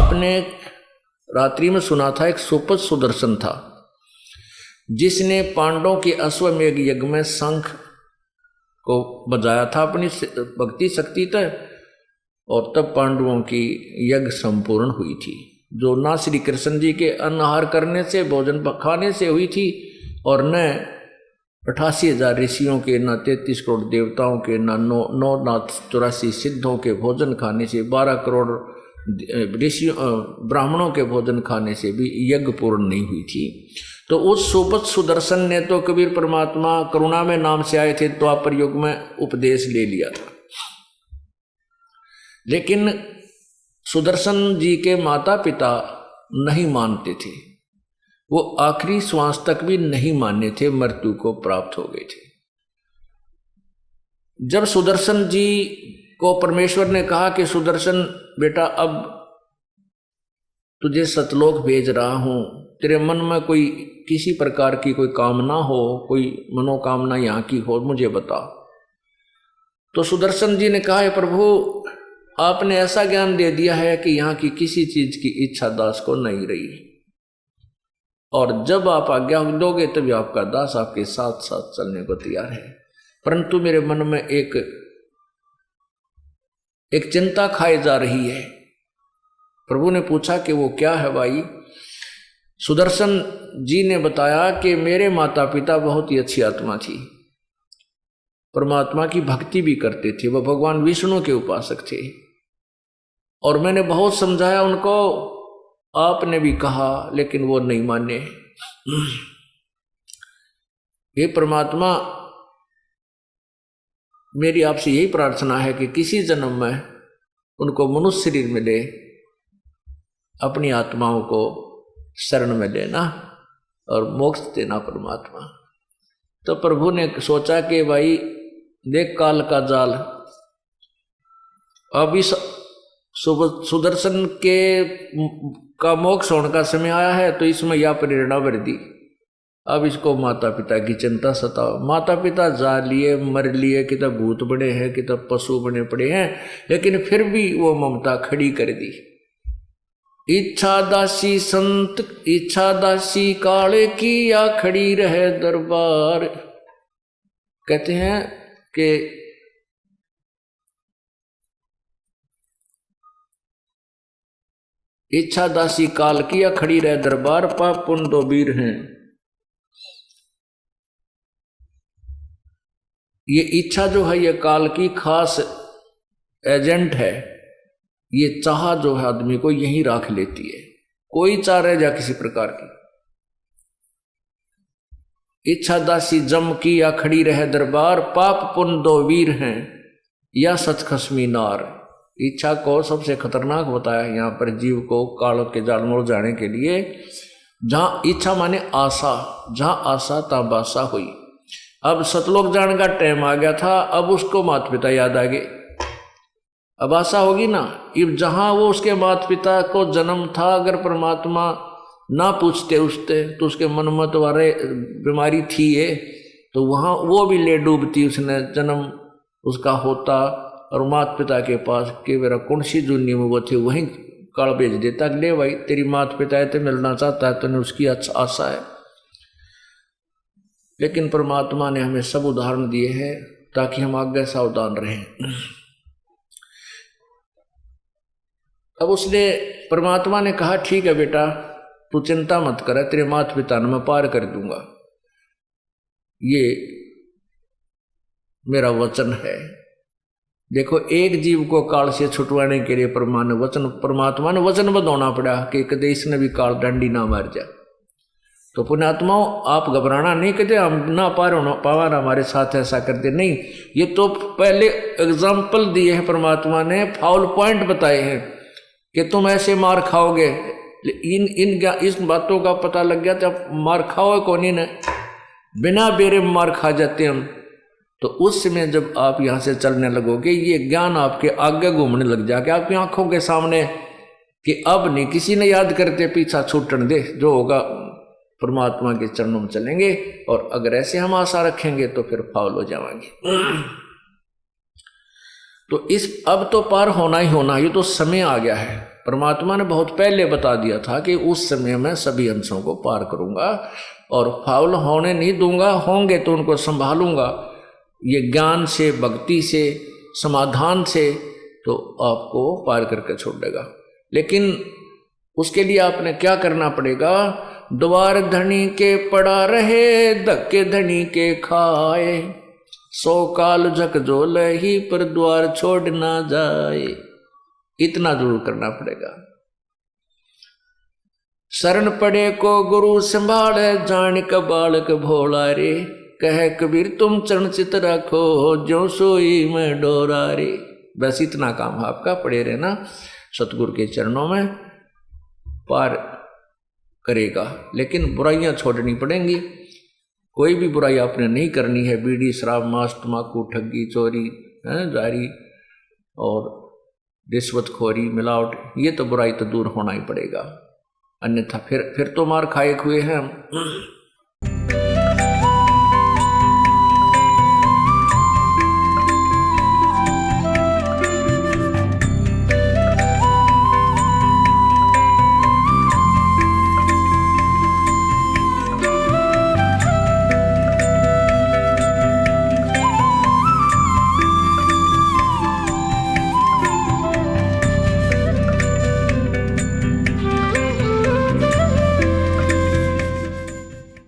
आपने रात्रि में सुना था एक सुपथ सुदर्शन था जिसने पांडवों के अश्वमेध यज्ञ में शंख को बजाया था अपनी भक्ति शक्ति तक, और तब पांडवों की यज्ञ संपूर्ण हुई थी, जो ना श्री कृष्ण जी के अनाहार करने से भोजन खाने से हुई थी और न 88,000 ऋषियों के, न 33 करोड़ देवताओं के, न 9,84 सिद्धों के भोजन खाने से, 12 करोड़ ऋषियों ब्राह्मणों के भोजन खाने से भी यज्ञ पूर्ण नहीं हुई थी। तो उस सुपथ सुदर्शन ने तो कबीर परमात्मा करुणा में नाम से आए थे, द्वापर युग में उपदेश ले लिया था। लेकिन सुदर्शन जी के माता पिता नहीं मानते थे, वो आखिरी श्वास तक भी नहीं माने थे, मृत्यु को प्राप्त हो गए थे। जब सुदर्शन जी को परमेश्वर ने कहा कि सुदर्शन बेटा अब तुझे सतलोक भेज रहा हूं, तेरे मन में कोई किसी प्रकार की कोई कामना हो, कोई मनोकामना यहाँ की हो, मुझे बता। तो सुदर्शन जी ने कहा, प्रभु आपने ऐसा ज्ञान दे दिया है कि यहाँ की किसी चीज की इच्छा दास को नहीं रही, और जब आप आज्ञा दोगे तभी आपका दास आपके साथ साथ चलने को तैयार है। परंतु मेरे मन में एक चिंता खाई जा रही है। प्रभु ने पूछा कि वो क्या है भाई? सुदर्शन जी ने बताया कि मेरे माता पिता बहुत ही अच्छी आत्मा थी, परमात्मा की भक्ति भी करते थे, वह भगवान विष्णु के उपासक थे, और मैंने बहुत समझाया उनको, आपने भी कहा, लेकिन वो नहीं माने। हे परमात्मा, मेरी आपसे यही प्रार्थना है कि किसी जन्म में उनको मनुष्य शरीर में ले, अपनी आत्माओं को शरण में लेना और मोक्ष देना परमात्मा। तो प्रभु ने सोचा कि भाई देख काल का जाल, अभी सुदर्शन के का मोक्ष होने का समय आया है, तो इसमें यह प्रेरणा भर दी। अब इसको माता पिता की चिंता सताओ। माता पिता जा लिए, मर लिए, कि तब भूत बने हैं, कि तब पशु बने पड़े हैं, लेकिन फिर भी वो ममता खड़ी कर दी। इच्छा दासी संत, इच्छा दासी काले की, या खड़ी रहे दरबार। कहते हैं कि इच्छा दासी काल की, या खड़ी रहे दरबार, पाप पुण्य दो वीर हैं। ये इच्छा जो है ये काल की खास एजेंट है। ये चाह जो है आदमी को यहीं राख लेती है, कोई चाह रह जा किसी प्रकार की। इच्छा दासी जम की, या खड़ी रहे दरबार, पाप पुण्य दो वीर हैं, या सच खसमी नार। इच्छा को सबसे खतरनाक बताया यहाँ पर जीव को काल के जाल में जाने के लिए। जहां इच्छा माने आशा, जहां आशा तहां बासा हुई। अब सतलोक जाने का टाइम आ गया था, अब उसको माता पिता याद आ गए। अब आशा होगी ना, अब जहां वो उसके माता पिता को जन्म था, अगर परमात्मा ना पूछते उससे, तो उसके मन में तो अरे बीमारी थी ये, तो वहां वो भी ले डूबती, उसने जन्म उसका होता, और माता पिता के पास के मेरा कौन सी दुनिया में वो थे वहीं काल भेज देता, ले भाई तेरी माता पिता तो मिलना चाहता है, तो उसकी अच्छा आशा है। लेकिन परमात्मा ने हमें सब उदाहरण दिए हैं ताकि हम आगे सावधान रहें। अब उसने परमात्मा ने कहा, ठीक है बेटा, तू चिंता मत कर, तेरे माता पिता ने मैं पार कर दूंगा, ये मेरा वचन है। देखो, एक जीव को काल से छुटवाने के लिए परमात्मा ने वचन बदलना पड़ा कि कदे इसने भी काल डंडी ना मार जा। तो पुण्यात्माओं, आप घबराना नहीं, कहते हम ना पावा हमारे साथ ऐसा करते नहीं। ये तो पहले एग्जाम्पल दिए हैं परमात्मा ने, फाउल पॉइंट बताए हैं कि तुम ऐसे मार खाओगे। इस बातों का पता लग गया जब मार खाओ कौन ही न, बिना बेरे मार खा जाते हम। तो उस समय जब आप यहाँ से चलने लगोगे, ये ज्ञान आपके आगे घूमने लग जाएगा आपकी आंखों के सामने, कि अब नहीं किसी ने याद करते पीछा छूटने दे, जो होगा परमात्मा के चरणों में चलेंगे। और अगर ऐसे हम आशा रखेंगे तो फिर फाउल हो जाएंगे। तो इस अब तो पार होना ही होना, ये तो समय आ गया है। परमात्मा ने बहुत पहले बता दिया था कि उस समय मैं सभी अंशों को पार करूंगा और फाउल होने नहीं दूंगा, होंगे तो उनको संभालूंगा। ये ज्ञान से, भक्ति से, समाधान से तो आपको पार करके छोड़ देगा। लेकिन उसके लिए आपने क्या करना पड़ेगा? द्वार धनी के पड़ा रहे, धक्के धनी के खाए, 100 काल झकझोल ही पर द्वार छोड़ ना जाए। इतना जरूर करना पड़ेगा। शरण पड़े को गुरु संभाल, जान का बालक भोला रे, कह कबीर तुम चरण चित रखो, जो सोई में डोरा रे। बस इतना काम आपका, पड़े रहना सतगुरु के चरणों में, पार करेगा। लेकिन बुराइयां छोड़नी पड़ेंगी। कोई भी बुराई आपने नहीं करनी है। बीड़ी, शराब, मांस, तम्बाकू, ठगी, चोरी, जारी और रिश्वतखोरी, मिलावट, ये तो बुराई तो दूर होना ही पड़ेगा, अन्यथा फिर तो मार खाए हुए हैं हम।